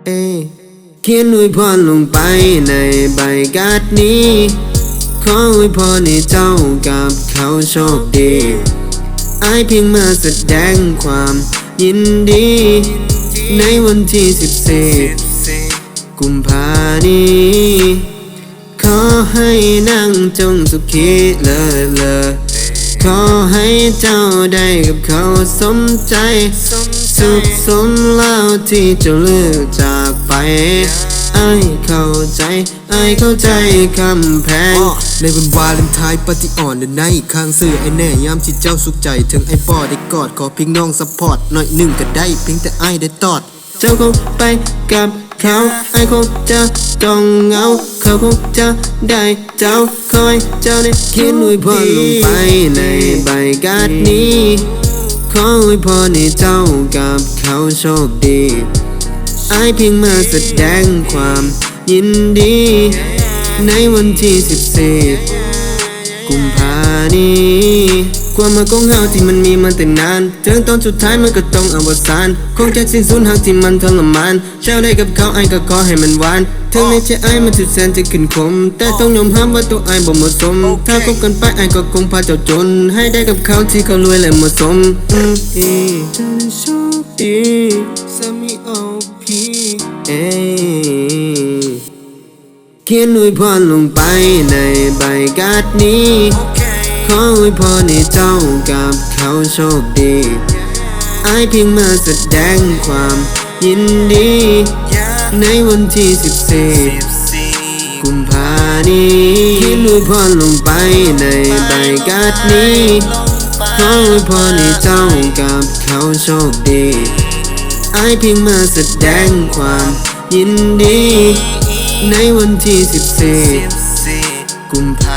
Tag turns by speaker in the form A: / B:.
A: เขียนอวยพรลงไปในใบการ์ดนี้ขออวยพรให้เจ้ากับเขาโชคดีเพียงมาแสดงความยินดีในวันที่14 กุมภานี้ขอให้นั่งจงสุขีเลอขอให้เจ้าได้กับเขาสมใจสุขสมแล้วที่เจ้าเลือกจากไปเข้าใจคำแพง
B: ในวันวาเลนไทน์ปฏิอ่อนเดินในข้างซื้อแน่ยามที่เจ้าสุขใจถึงปอได้กอดขอเพียงน้องซัพพอร์ตหน่อยหนึ่งก็ได้เพียงแต่ได้ตอด
A: เจ้าคงไปกับเขาคงจะต้องเหงาเขาคงจะได้เจ้าคอยเจ้าได้เขียนอวยพรลงไปในใบการ์ดนี้ขออวยพรให้เจ้ากับเขาโชคดีเพียงมาแสดงความยินดีในวันที่14 กุมภานี้ความมาของเฮาที่มันมีมาแต่นานถึงตอนสุดท้ายมันก็ต้องอวสานคงจะสิ้นสุดหากที่มันทรมานเจ้าได้กับเขาก็ขอให้มันหวานถึงในใจมันสุดแสนจะขึ้นคมแต่ต้องยอมรับว่าตัวบ่เหมาะสมถ้าคบกันไปก็คงพาเจ้าจนให้ได้กับเขาที่เขารวยและเหมาะสมจะได้โชคดีสามีเขียนอวยพรลงไปในใบการ์ดนี้ขออวยพรให้เจ้ากับเขาโชคดีเพียงมาแสดงความยินดีในวันที่14 กุมภานี้เขียนอวยพรลงไปในใบการ์ดนี้ขออวยพรให้เจ้ากับเขาโชคดีเพียงมาแสดงความยินดีในวันที่14 กุมภา